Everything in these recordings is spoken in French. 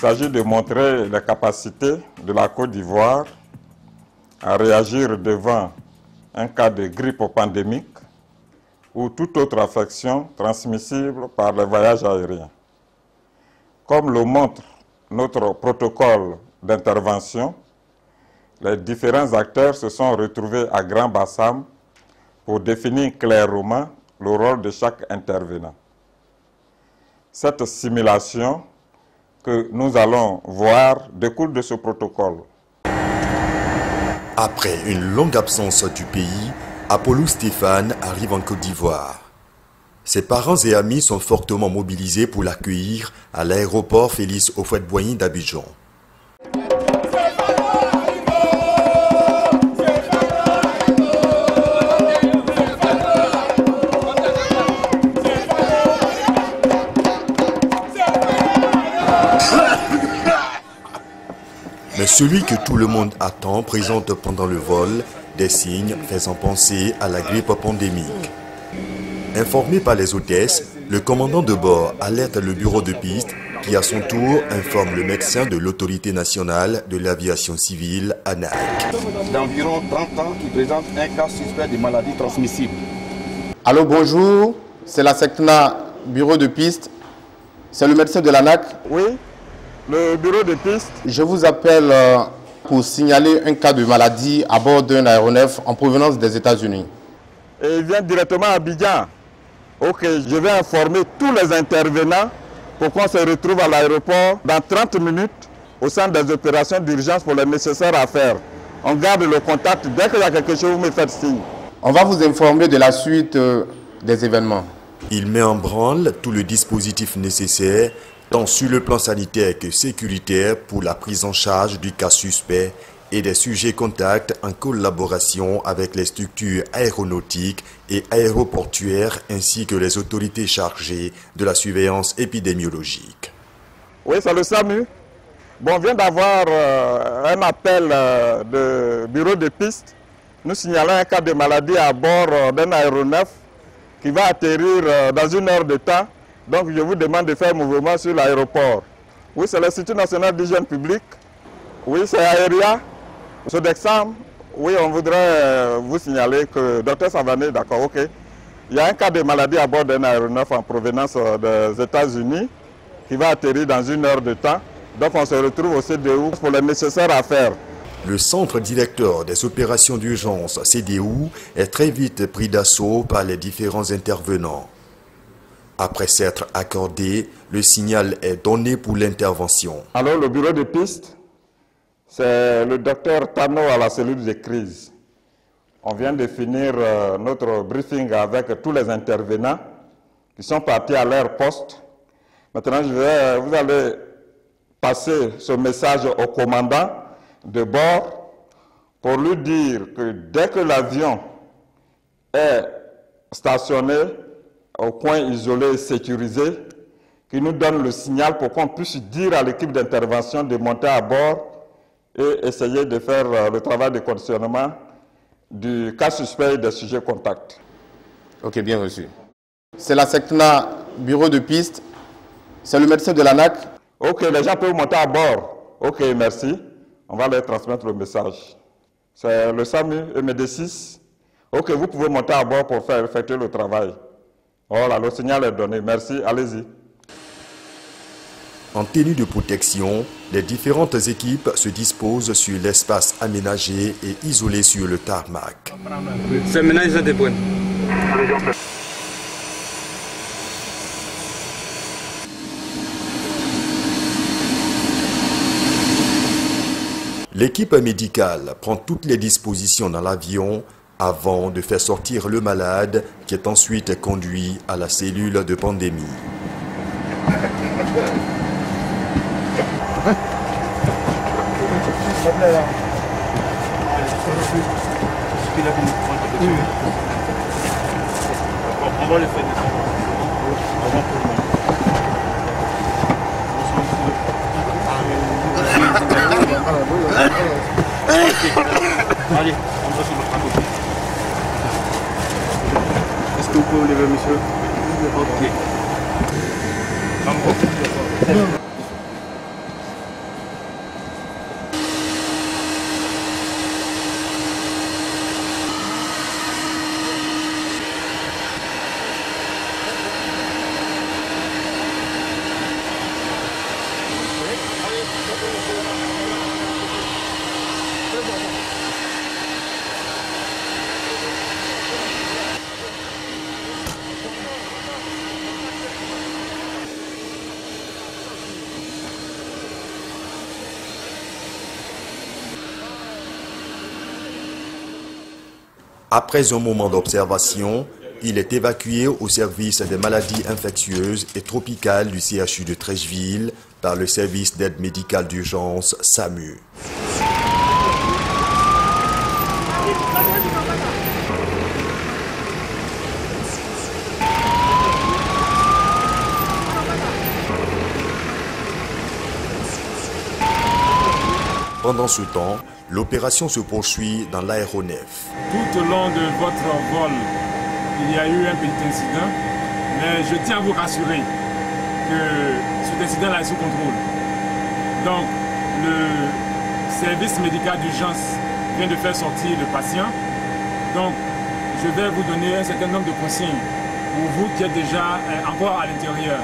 s'agit de montrer les capacités de la Côte d'Ivoire à réagir devant un cas de grippe pandémique ou toute autre affection transmissible par les voyages aériens. Comme le montre notre protocole d'intervention, les différents acteurs se sont retrouvés à Grand-Bassam pour définir clairement le rôle de chaque intervenant. Cette simulation que nous allons voir découle de ce protocole. Après une longue absence du pays, Apollo Stéphane arrive en Côte d'Ivoire. Ses parents et amis sont fortement mobilisés pour l'accueillir à l'aéroport Félix Houphouët-Boigny d'Abidjan. Mais celui que tout le monde attend présente pendant le vol des signes faisant penser à la grippe pandémique. Informé par les hôtesses, le commandant de bord alerte le bureau de piste qui à son tour informe le médecin de l'autorité nationale de l'aviation civile, ANAC. D'environ 30 ans qui présente un cas suspect de maladie transmissible. Allô, bonjour, c'est la SECNA, bureau de piste. C'est le médecin de l'ANAC. Oui, le bureau de piste. Je vous appelle pour signaler un cas de maladie à bord d'un aéronef en provenance des États-Unis. Et il vient directement à Abidjan. Ok, je vais informer tous les intervenants pour qu'on se retrouve à l'aéroport dans 30 minutes au centre des opérations d'urgence pour les nécessaires à faire. On garde le contact. Dès qu'il y a quelque chose, vous me faites signe. On va vous informer de la suite des événements. Il met en branle tout le dispositif nécessaire, tant sur le plan sanitaire que sécuritaire, pour la prise en charge du cas suspect et des sujets contacts en collaboration avec les structures aéronautiques et aéroportuaires ainsi que les autorités chargées de la surveillance épidémiologique. Oui, c'est le SAMU. Bon, on vient d'avoir un appel de bureau de piste. Nous signalons un cas de maladie à bord d'un aéronef qui va atterrir dans 1 heure de temps. Donc, je vous demande de faire mouvement sur l'aéroport. Oui, c'est l'Institut national d'hygiène publique. Oui, c'est Aéria. Sodexam, oui, on voudrait vous signaler que Dr Savané, d'accord, ok. Il y a un cas de maladie à bord d'un aéronef en provenance des États-Unis qui va atterrir dans 1 heure de temps. Donc on se retrouve au CDU pour le nécessaire à faire. Le centre directeur des opérations d'urgence CDU est très vite pris d'assaut par les différents intervenants. Après s'être accordé, le signal est donné pour l'intervention. Alors le bureau de piste, c'est le docteur Tano à la cellule de crise. On vient de finir notre briefing avec tous les intervenants qui sont partis à leur poste. Maintenant, vous allez passer ce message au commandant de bord pour lui dire que dès que l'avion est stationné au coin isolé et sécurisé, qu'il nous donne le signal pour qu'on puisse dire à l'équipe d'intervention de monter à bord et essayer de faire le travail de conditionnement du cas suspect et des sujets contacts. Ok, bien reçu. C'est la SECNA, bureau de piste. C'est le médecin de l'ANAC. Ok, les gens peuvent monter à bord. Ok, merci. On va leur transmettre le message. C'est le SAMU et MED6. Ok, vous pouvez monter à bord pour faire effectuer le travail. Voilà, le signal est donné. Merci, allez-y. En tenue de protection, les différentes équipes se disposent sur l'espace aménagé et isolé sur le tarmac. C'est maintenant ils ont des points. L'équipe médicale prend toutes les dispositions dans l'avion avant de faire sortir le malade qui est ensuite conduit à la cellule de pandémie. On va les faire allez, on va sur le plateau. Est-ce que vous pouvez lever, monsieur? Ok. Après un moment d'observation, il est évacué au service des maladies infectieuses et tropicales du CHU de Treichville par le service d'aide médicale d'urgence SAMU. Pendant ce temps, l'opération se poursuit dans l'aéronef. Tout au long de votre vol, il y a eu un petit incident, mais je tiens à vous rassurer que cet incident-là est sous contrôle. Donc, le service médical d'urgence vient de faire sortir le patient. Donc, je vais vous donner un certain nombre de consignes pour vous qui êtes déjà encore à l'intérieur.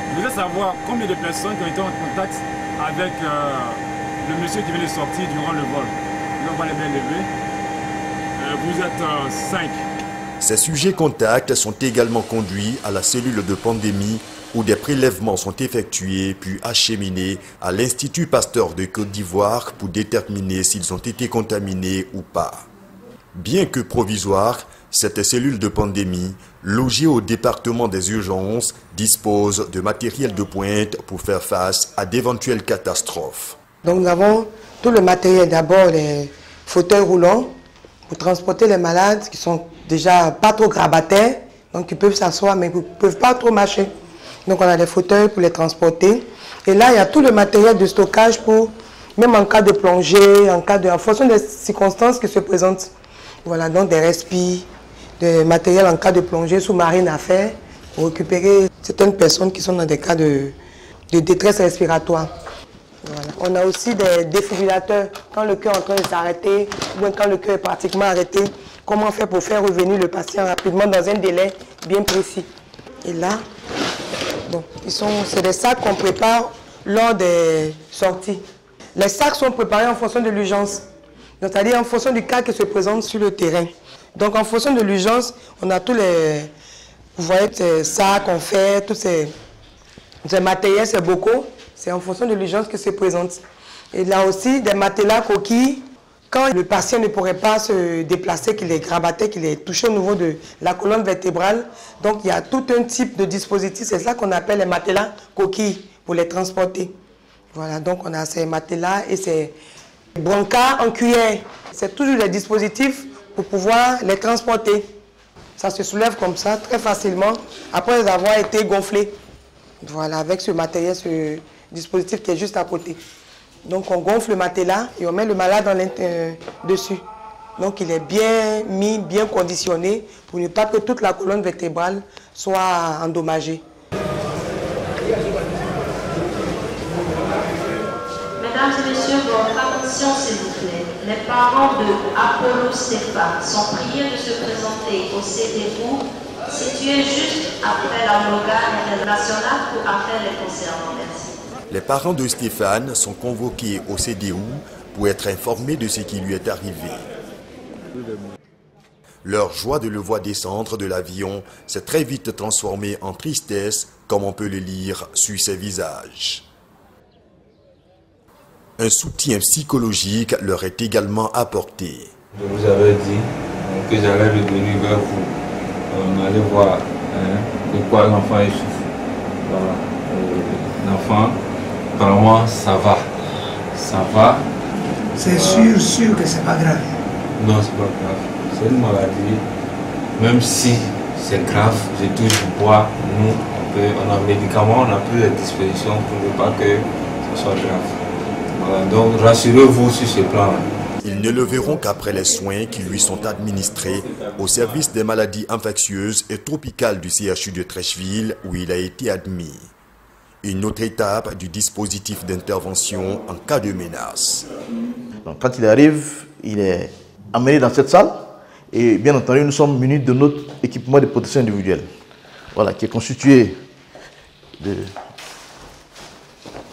Je voudrais savoir combien de personnes qui ont été en contact avec le monsieur qui vient de sortir durant le vol. On va les bien lever. Vous êtes 5. Ces sujets contacts sont également conduits à la cellule de pandémie où des prélèvements sont effectués puis acheminés à l'Institut Pasteur de Côte d'Ivoire pour déterminer s'ils ont été contaminés ou pas. Bien que provisoire, cette cellule de pandémie, logée au département des urgences, dispose de matériel de pointe pour faire face à d'éventuelles catastrophes. Donc nous avons tout le matériel, d'abord les fauteuils roulants pour transporter les malades qui sont déjà pas trop grabataires, donc ils peuvent s'asseoir mais ils ne peuvent pas trop marcher. Donc on a des fauteuils pour les transporter. Et là il y a tout le matériel de stockage pour, même en cas de plongée, en fonction des circonstances qui se présentent. Voilà, donc des respis, des matériels en cas de plongée sous-marine à faire pour récupérer certaines personnes qui sont dans des cas de détresse respiratoire. Voilà. On a aussi des défibrillateurs quand le cœur est en train de s'arrêter ou quand le cœur est pratiquement arrêté. Comment faire pour faire revenir le patient rapidement dans un délai bien précis. Et là, bon, c'est des sacs qu'on prépare lors des sorties. Les sacs sont préparés en fonction de l'urgence, c'est-à-dire en fonction du cas qui se présente sur le terrain. Donc en fonction de l'urgence, on a tous les, vous voyez, ces sacs qu'on fait, tous ces matériels, ces bocaux. C'est en fonction de l'urgence qui se présente. Et là aussi, des matelas coquilles, quand le patient ne pourrait pas se déplacer, qu'il est grabatté, qu'il est touché au niveau de la colonne vertébrale. Donc il y a tout un type de dispositif, c'est ça qu'on appelle les matelas coquilles pour les transporter. Voilà, donc on a ces matelas et ces brancards en cuillère. C'est toujours des dispositifs pour pouvoir les transporter. Ça se soulève comme ça, très facilement, après avoir été gonflé. Voilà, avec ce matériel, ce dispositif qui est juste à côté. Donc on gonfle le matelas et on met le malade dessus. Donc il est bien mis, bien conditionné pour ne pas que toute la colonne vertébrale soit endommagée. Mesdames et messieurs, votre attention s'il vous plaît. Les parents de Apollo Stéphane sont priés de se présenter au CDU situé juste après la Moga internationale pour affaires les concernant. Merci. Les parents de Stéphane sont convoqués au CDU pour être informés de ce qui lui est arrivé. Leur joie de le voir descendre de l'avion s'est très vite transformée en tristesse, comme on peut le lire sur ses visages. Un soutien psychologique leur est également apporté. Je vous avais dit que j'allais revenir vers vous. On allait voir de quoi l'enfant est souffre. Voilà. L'enfant, apparemment, ça va. Ça va. C'est sûr que c'est pas grave. Non, c'est pas grave. C'est une maladie. Même si c'est grave, j'ai toujours boire. Nous, on a un médicament, on a plus de dispositions pour ne pas que ce soit grave. Voilà. Donc, rassurez-vous sur ce plan-là. Ils ne le verront qu'après les soins qui lui sont administrés au service des maladies infectieuses et tropicales du CHU de Treichville où il a été admis. Une autre étape du dispositif d'intervention en cas de menace. Donc, quand il arrive, il est amené dans cette salle et bien entendu nous sommes munis de notre équipement de protection individuelle. Voilà, qui est constitué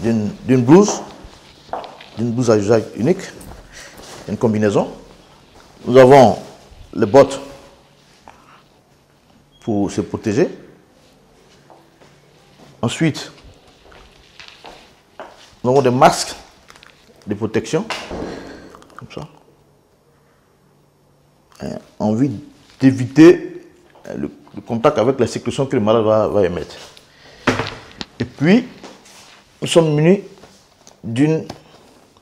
d'une blouse à usage unique, une combinaison. Nous avons les bottes pour se protéger. Ensuite, nous avons des masques de protection, comme ça. en vue d'éviter le contact avec la sécrétion que le malade va émettre. Et puis, nous sommes munis d'une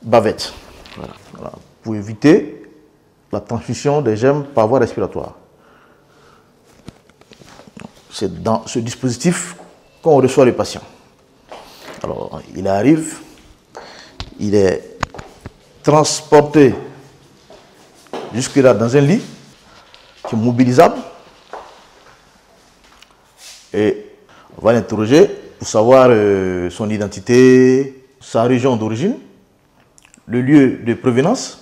bavette, voilà, pour éviter la transmission des germes par voie respiratoire. C'est dans ce dispositif qu'on reçoit les patients. Alors, il arrive, il est transporté jusque-là dans un lit qui est mobilisable et on va l'interroger pour savoir son identité, sa région d'origine, le lieu de provenance.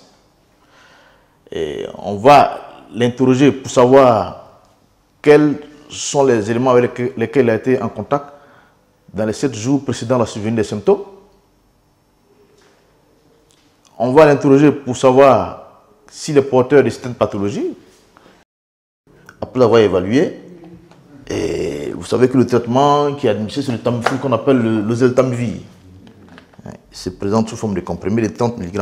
Et on va l'interroger pour savoir quels sont les éléments avec lesquels il a été en contact dans les 7 jours précédant la survenue des symptômes. On va l'interroger pour savoir s'il est porteur de certaines pathologies. Après l'avoir évalué, et vous savez que le traitement qui est administré, c'est le Tamiflu qu'on appelle le Zeltamivir. Il se présente sous forme de comprimé de 30 mg,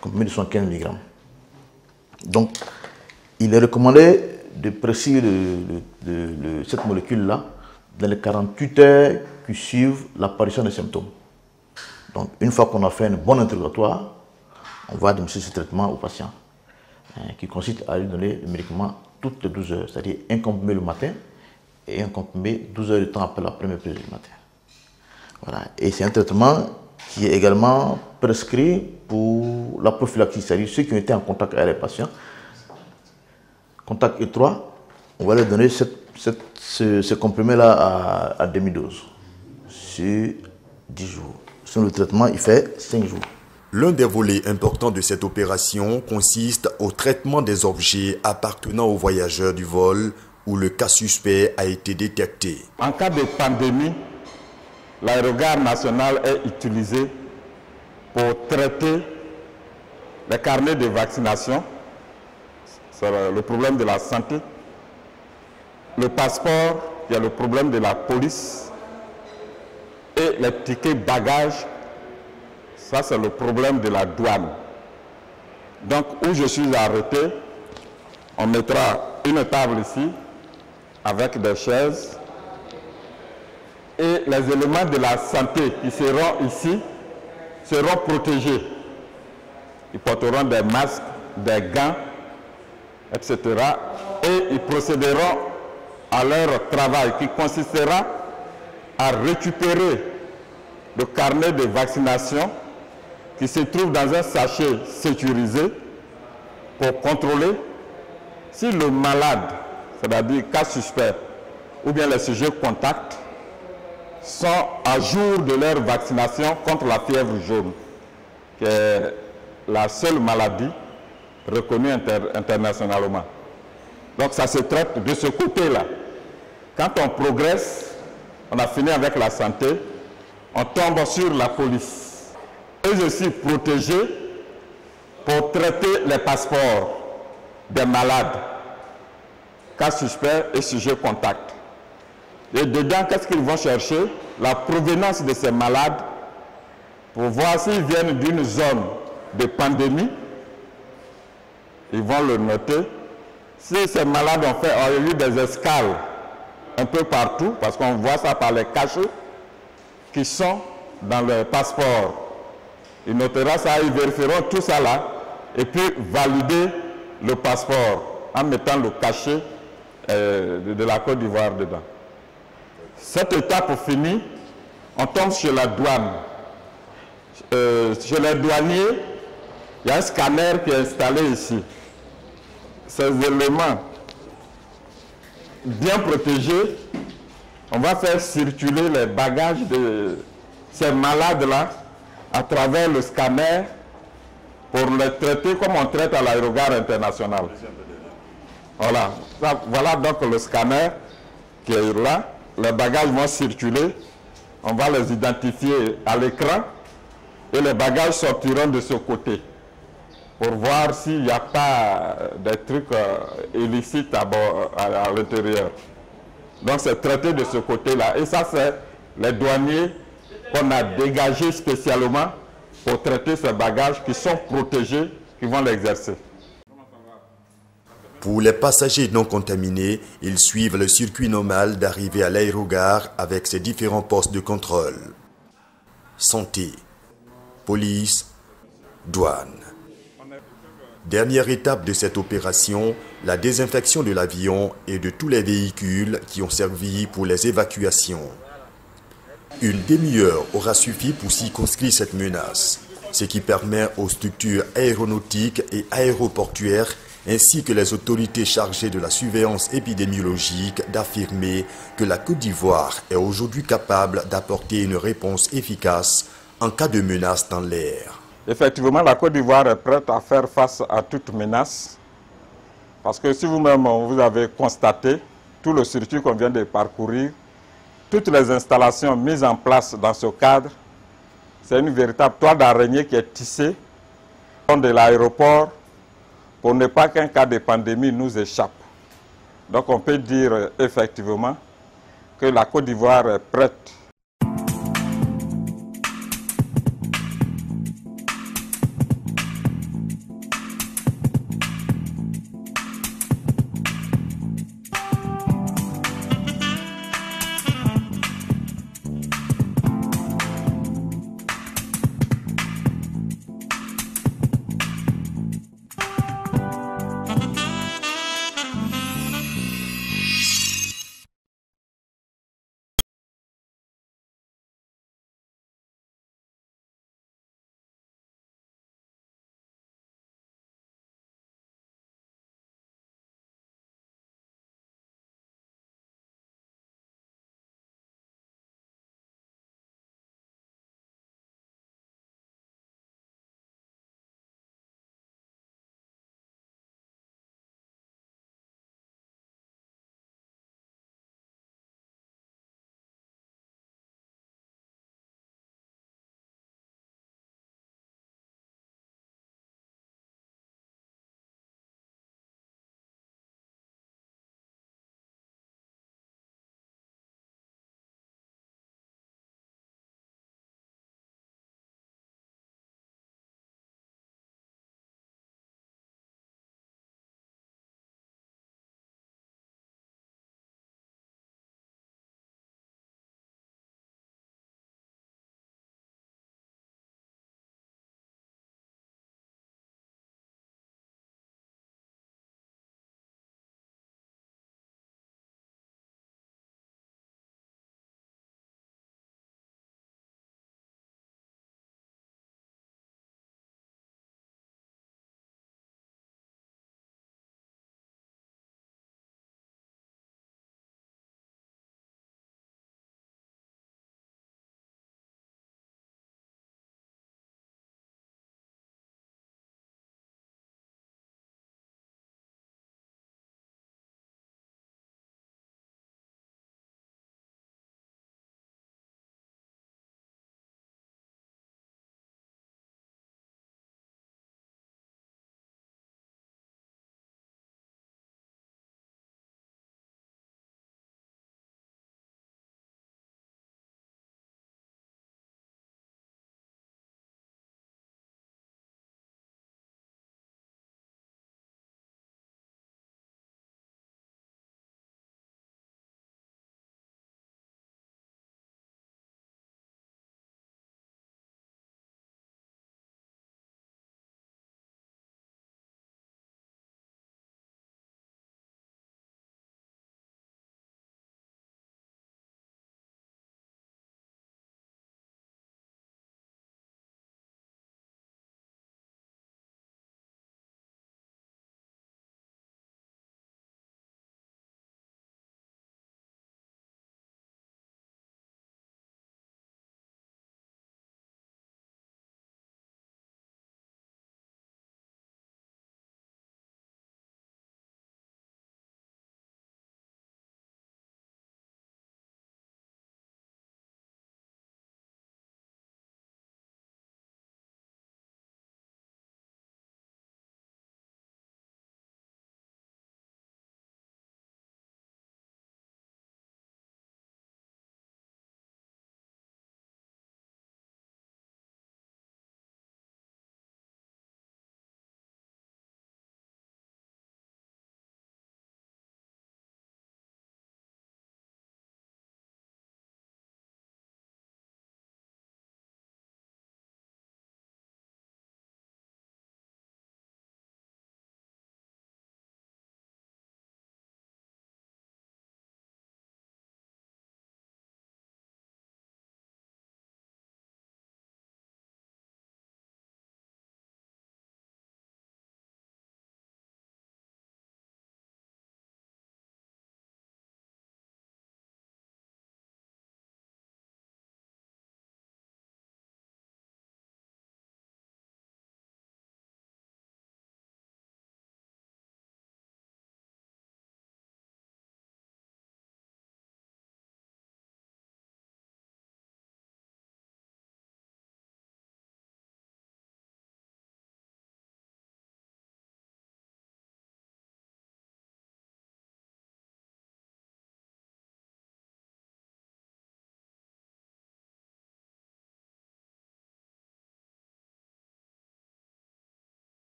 comprimé de 75 mg. Donc, il est recommandé de presser cette molécule-là dans les 48 heures qui suivent l'apparition des symptômes. Donc, une fois qu'on a fait un bon interrogatoire, on va administrer ce traitement au patient, qui consiste à lui donner le médicament toutes les 12 heures, c'est-à-dire un comprimé le matin et un comprimé 12 heures de temps après la première prise du matin. Voilà. Et c'est un traitement qui est également prescrit pour la prophylaxie, c'est-à-dire ceux qui ont été en contact avec les patients. Contact étroit, on va leur donner ce comprimé-là à demi-dose sur 10 jours. Sur le traitement, il fait 5 jours. L'un des volets importants de cette opération consiste au traitement des objets appartenant aux voyageurs du vol où le cas suspect a été détecté. En cas de pandémie, l'aérogare national est utilisé pour traiter les carnets de vaccination, c'est le problème de la santé, le passeport, il y a le problème de la police, et les tickets bagages, ça c'est le problème de la douane. Donc où je suis arrêté, on mettra une table ici, avec des chaises, et les éléments de la santé qui seront ici seront protégés. Ils porteront des masques, des gants, etc. Et ils procéderont à leur travail qui consistera à récupérer le carnet de vaccination qui se trouve dans un sachet sécurisé pour contrôler si le malade, c'est-à-dire cas suspect, ou bien les sujets contacts, sont à jour de leur vaccination contre la fièvre jaune, qui est la seule maladie reconnue internationalement. Donc ça se traite de ce côté-là. Quand on progresse, on a fini avec la santé, on tombe sur la police. Et je suis protégé pour traiter les passeports des malades, cas suspects et sujets contacts. Et dedans, qu'est-ce qu'ils vont chercher? La provenance de ces malades pour voir s'ils viennent d'une zone de pandémie. Ils vont le noter. Si ces malades ont eu des escales un peu partout, parce qu'on voit ça par les cachets qui sont dans le passeport, ils noteront ça, ils vérifieront tout ça là, et puis valider le passeport en mettant le cachet de la Côte d'Ivoire dedans. Cette étape finie, on tombe sur la douane. Chez les douaniers, il y a un scanner qui est installé ici. Ces éléments bien protégés, on va faire circuler les bagages de ces malades-là à travers le scanner pour les traiter comme on traite à l'aérogare international. Voilà. Voilà donc le scanner qui est là. Les bagages vont circuler, on va les identifier à l'écran et les bagages sortiront de ce côté pour voir s'il n'y a pas des trucs illicites à l'intérieur. Donc c'est traité de ce côté-là. Et ça, c'est les douaniers qu'on a dégagés spécialement pour traiter ces bagages qui sont protégés, qui vont l'exercer. Pour les passagers non contaminés, ils suivent le circuit normal d'arrivée à l'aérogare avec ses différents postes de contrôle. Santé, police, douane. Dernière étape de cette opération, la désinfection de l'avion et de tous les véhicules qui ont servi pour les évacuations. Une demi-heure aura suffi pour circonscrire cette menace, ce qui permet aux structures aéronautiques et aéroportuaires ainsi que les autorités chargées de la surveillance épidémiologique d'affirmer que la Côte d'Ivoire est aujourd'hui capable d'apporter une réponse efficace en cas de menace dans l'air. Effectivement, la Côte d'Ivoire est prête à faire face à toute menace. Parce que si vous-même vous avez constaté tout le circuit qu'on vient de parcourir, toutes les installations mises en place dans ce cadre, c'est une véritable toile d'araignée qui est tissée de l'aéroport pour ne pas qu'un cas de pandémie nous échappe. Donc on peut dire effectivement que la Côte d'Ivoire est prête